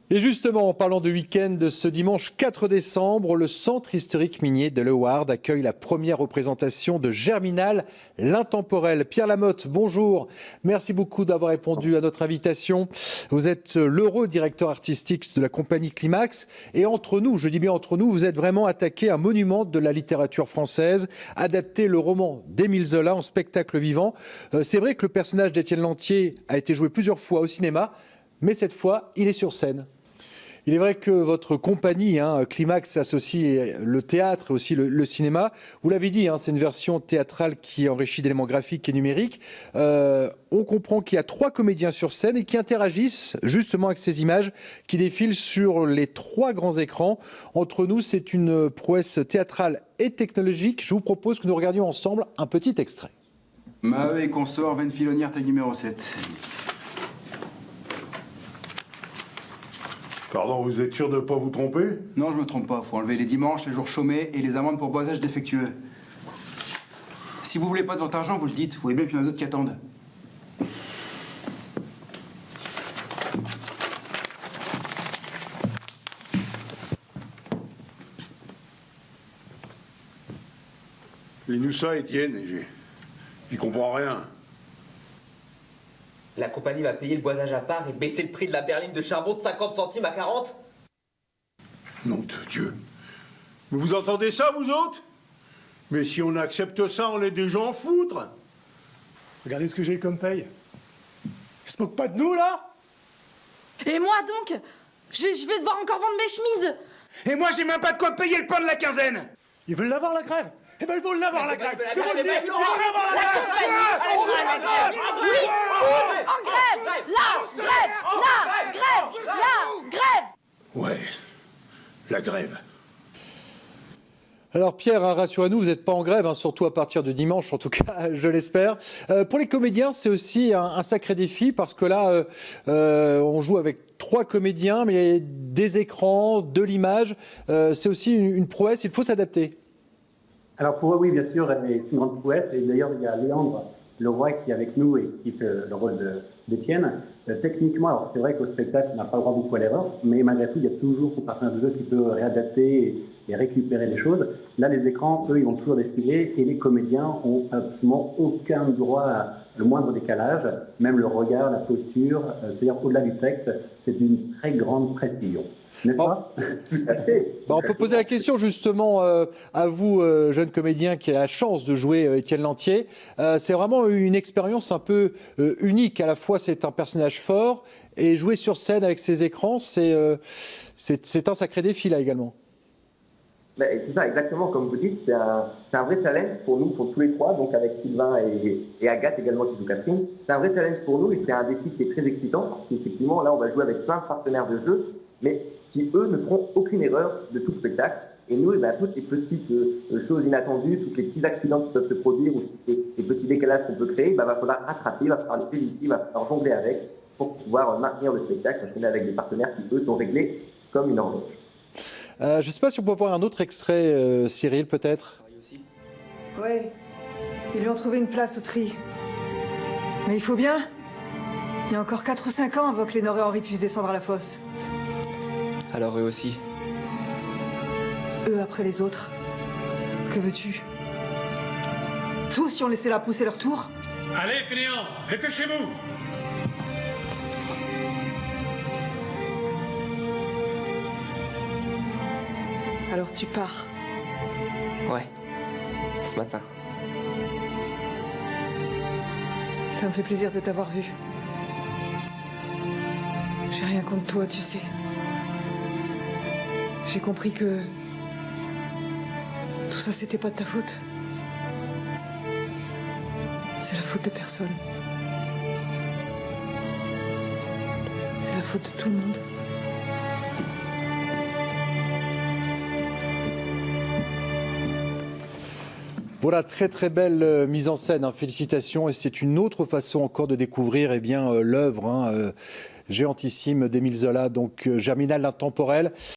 Et justement, en parlant de week-end, ce dimanche 4 décembre, le centre historique minier de Leward accueille la première représentation de Germinal, l'intemporel. Pierre Lamotte, bonjour. Merci beaucoup d'avoir répondu à notre invitation. Vous êtes l'heureux directeur artistique de la compagnie Climax. Et entre nous, je dis bien entre nous, vous êtes vraiment attaqué un monument de la littérature française, adapté le roman d'Émile Zola en spectacle vivant. C'est vrai que le personnage d'Étienne Lantier a été joué plusieurs fois au cinéma, mais cette fois, il est sur scène. Il est vrai que votre compagnie, Climax, associe le théâtre et aussi le cinéma. Vous l'avez dit, c'est une version théâtrale qui est enrichie d'éléments graphiques et numériques. On comprend qu'il y a 3 comédiens sur scène et qui interagissent justement avec ces images qui défilent sur les 3 grands écrans. Entre nous, c'est une prouesse théâtrale et technologique. Je vous propose que nous regardions ensemble un petit extrait. Maheu et consort, veine filonnière, taille numéro 7. Pardon, vous êtes sûr de ne pas vous tromper? Non, je me trompe pas. Faut enlever les dimanches, les jours chômés et les amendes pour boisage défectueux. Si vous voulez pas de votre argent, vous le dites. Vous voyez bien qu'il y en a d'autres qui attendent. Lis-nous ça, Étienne. J'y comprends rien. La compagnie va payer le boisage à part et baisser le prix de la berline de charbon de 50 centimes à 40? Nom de Dieu. Mais vous entendez ça, vous autres? Mais si on accepte ça, on est déjà en foutre. Regardez ce que j'ai comme paye. Ils se moquent pas de nous, là? Et moi donc, je vais devoir encore vendre mes chemises. Et moi, j'ai même pas de quoi payer le pain de la quinzaine. Ils veulent l'avoir, la grève. Eh ben, ils vont l'avoir, la grève. Ils vont le dire. Ils vont l'avoir, la grève. Oui, tous en grève. La grève. Ouais, la grève. Alors Pierre, rassurez-nous, vous n'êtes pas en grève, surtout à partir de dimanche, en tout cas, je l'espère. Pour les comédiens, c'est aussi un sacré défi, parce que là, on joue avec 3 comédiens, mais des écrans, de l'image. C'est aussi une prouesse, il faut s'adapter. Alors pour eux, oui, bien sûr, c'est une grande prouesse. Et d'ailleurs, il y a Léandre Leroy qui est avec nous et qui fait le rôle d'Étienne. Techniquement, alors c'est vrai qu'au spectacle, on n'a pas le droit beaucoup à l'erreur, mais malgré tout, il y a toujours son personnage de jeu qui peut réadapter et récupérer les choses. Là, les écrans, eux, ils vont toujours défiler et les comédiens ont absolument aucun droit à le moindre décalage, même le regard, la posture, c'est-à-dire au-delà du texte, c'est d'une très grande précision. N'est-ce pas? Tout à fait. On peut poser la question justement à vous, jeune comédien qui a la chance de jouer Étienne Lantier. C'est vraiment une expérience un peu unique. À la fois, c'est un personnage fort et jouer sur scène avec ses écrans, c'est un sacré défi là également. Ben, c'est ça, exactement comme vous dites, c'est un vrai challenge pour nous, pour tous les 3, donc avec Sylvain et Agathe également qui joue Catherine. C'est un vrai challenge pour nous et c'est un défi qui est très excitant parce qu'effectivement, là, on va jouer avec plein de partenaires de jeu, mais qui, eux, ne feront aucune erreur de tout le spectacle. Et nous, toutes les petites choses inattendues, tous les petits accidents qui peuvent se produire ou les petits décalages qu'on peut créer, il va falloir rattraper, il va falloir les éviter, il va falloir jongler avec pour pouvoir maintenir le spectacle, parce qu'on est avec des partenaires qui, eux, sont réglés comme une horloge. Je ne sais pas si on peut voir un autre extrait, Cyril, peut-être. Oui, ils lui ont trouvé une place au tri. Mais il faut bien. Il y a encore 4 ou 5 ans avant que Lénore et Henri puissent descendre à la fosse. Alors eux aussi. Eux après les autres. Que veux-tu? Tous y ont laissé là pousser leur tour. Allez, fainéants, dépêchez-vous! Alors tu pars. Ouais, ce matin. Ça me fait plaisir de t'avoir vu. J'ai rien contre toi, tu sais. J'ai compris que tout ça, c'était pas de ta faute. C'est la faute de personne. C'est la faute de tout le monde. Voilà, très très belle mise en scène, félicitations. Et c'est une autre façon encore de découvrir l'œuvre géantissime d'Émile Zola, donc Germinal, l'intemporel.